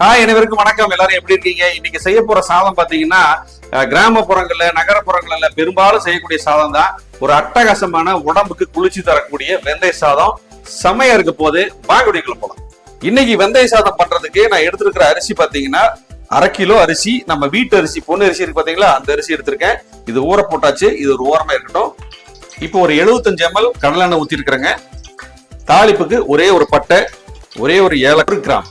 அனைவருக்கும் வணக்கம். எல்லாரும் எப்படி இருக்கீங்க? இன்னைக்கு செய்ய போற சாதம் பாத்தீங்கன்னா கிராமப்புறங்கள்ல நகரப்புறங்கள்ல பெரும்பாலும் செய்யக்கூடிய சாதம் தான். ஒரு அட்டகாசமான உடம்புக்கு குளிர்ச்சி தரக்கூடிய வெந்தய சாதம் செமையா இருக்க போது வாங்குடிக்குள்ள போலாம். இன்னைக்கு வெந்தய சாதம் பண்றதுக்கு நான் எடுத்திருக்கிற அரிசி பாத்தீங்கன்னா 1/2 கிலோ அரிசி. நம்ம வீட்டு அரிசி பொண்ணு அரிசி இருக்கு பாத்தீங்களா, அந்த அரிசி எடுத்திருக்கேன். இது ஊற போட்டாச்சு, இது ஒரு ஓரமா இருக்கட்டும். இப்போ ஒரு 75 ml கடலெண்ணெய் ஊத்தி இருக்கிறேங்க. தாளிப்புக்கு ஒரே ஒரு பட்டை, ஒரே ஒரு ஏலக்காய், கிராம்.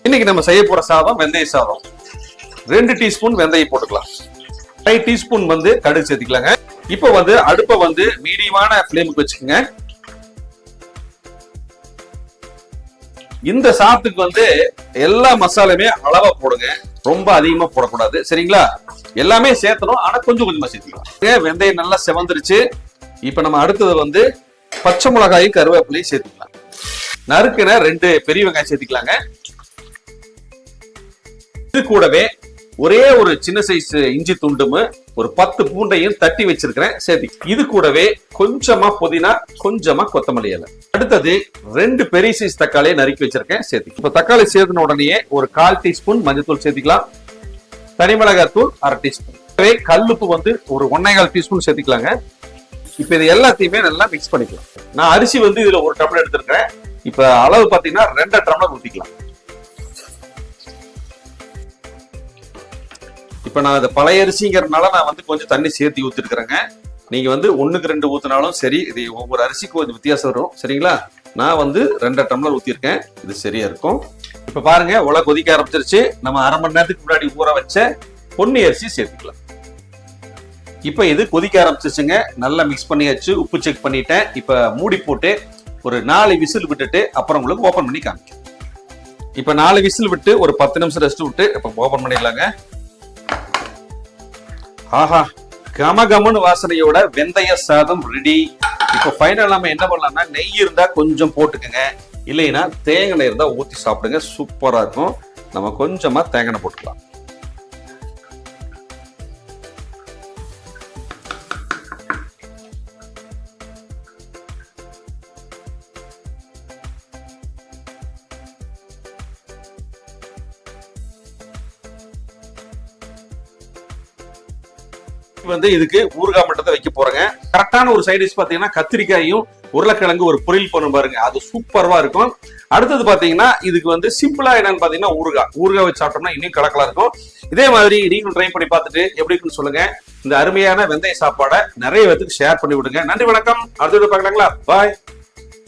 இன்னைக்கு நம்ம செய்ய போற சாதம் வெந்தய சாதம். 2 டீஸ்பூன் வெந்தயம் போட்டுக்கலாம். 5 டீஸ்பூன் கடுகு சேர்த்துக்கலாங்க. இப்போ அடுப்பை மீடியமான ஃப்ளேமுக்கு வச்சுக்கோங்க. இந்த சாதத்துக்கு எல்லா மசாலுமே அளவா போடுங்க, ரொம்ப அதிகமா போடக்கூடாது, சரிங்களா? எல்லாமே சேர்த்தணும், ஆனா கொஞ்சம் கொஞ்சமா சேர்த்துக்கலாம். வெந்தயம் நல்லா செவந்துருச்சு. இப்ப நம்ம அடுத்தது பச்சை மிளகாயும் கருவேப்பிலையும் சேர்த்துக்கலாம். நறுக்குன 2 பெரிய வெங்காயம் சேர்த்துக்கலாங்க. இது கூடவே ஒரே ஒரு சின்ன சைஸ் இஞ்சி துண்டும் ஒரு 10 பூண்டையும் தட்டி வச்சிருக்கிறேன் சேர்த்து. இது கூடவே கொஞ்சமா புதினா, கொஞ்சமா கொத்தமல்லி இலை. அடுத்தது 2 பெரிய சைஸ் தக்காளியை நறுக்கி வச்சிருக்கேன் சேர்த்து. இப்ப தக்காளி சேர்த்துன உடனே ஒரு 1/4 டீஸ்பூன் மஞ்சள் சேர்த்துக்கலாம். தனி மிளகாய் தூள் 1/2 டீஸ்பூன். கல்லுப்பு ஒரு 1/4 டீஸ்பூன் சேர்த்துக்கலாங்க. இப்ப இது எல்லாத்தையுமே நல்லா மிக்ஸ் பண்ணிக்கலாம். நான் அரிசி இதுல 1 டம்ளர் எடுத்திருக்கேன். இப்ப அளவு பாத்தீங்கன்னா 2 டம்ளர் ஊத்திக்கலாம். இப்ப நான் அதை பழைய அரிசிங்கிறதுனால நான் கொஞ்சம் தண்ணி சேர்த்து ஊத்திருக்கிறேங்க. நீங்க 1க்கு 2 ஊத்தினாலும் சரி, இது ஒவ்வொரு அரிசிக்கும் கொஞ்சம் வித்தியாசம் வரும், சரிங்களா? நான் 2 டம்ளர் ஊத்திருக்கேன், இது சரியா இருக்கும். இப்ப பாருங்க, உலை கொதிக்க ஆரம்பிச்சிருச்சு. நம்ம 1/2 மணி நேரத்துக்கு முன்னாடி ஊற வச்ச பொன்னி அரிசி சேர்த்துக்கலாம். இப்ப இது கொதிக்க ஆரம்பிச்சிருச்சுங்க. நல்லா மிக்ஸ் பண்ணியாச்சு, உப்பு செக் பண்ணிட்டேன். இப்ப மூடி போட்டு ஒரு 4 விசில் விட்டுட்டு அப்புறம் உங்களுக்கு ஓபன் பண்ணி காமிக்கிறேன். இப்ப 4 விசில் விட்டு ஒரு 10 நிமிஷம் ரெஸ்ட் விட்டு இப்ப ஓபன் பண்ணிடலாங்க. ஆஹா, கமகமன்னு வாசனையோட வெந்தய சாதம் ரெடி. இப்ப ஃபைனல் நம்ம என்ன பண்ணலாம்னா, நெய் இருந்தா கொஞ்சம் போட்டுக்கோங்க, இல்லைன்னா தேங்காய் இருந்தா ஊத்தி சாப்பிடுங்க, சூப்பரா இருக்கும். நம்ம கொஞ்சமா தேங்காய் போட்டுக்கலாம். இதுக்கு ஊறுகாய் மட்டும் தான் வைக்க போறேங்க. கரெக்டான ஒரு சைட் டிஷ் பாத்தீங்கன்னா கத்திரிக்காயும் உருளைக்கிழங்கு ஒரு பொரியல் பண்ணும் பாருங்க, அது சூப்பரா இருக்கும். அடுத்தது பாத்தீங்கன்னா இதுக்கு சிம்பிளா என்னன்னு பாத்தீங்கன்னா ஊறுகாய் வச்சு சாப்பிட்டோம்னா இன்னும் கலக்கலா இருக்கும். இதே மாதிரி நீங்களும் ட்ரை பண்ணி பார்த்துட்டு எப்படி இருக்குன்னு சொல்லுங்க. இந்த அருமையான வெந்தய சாப்பாடை நிறைய பேருக்கு ஷேர் பண்ணி விடுங்க. நன்றி, வணக்கம். அடுத்த பார்க்கலாங்களா? பாய்.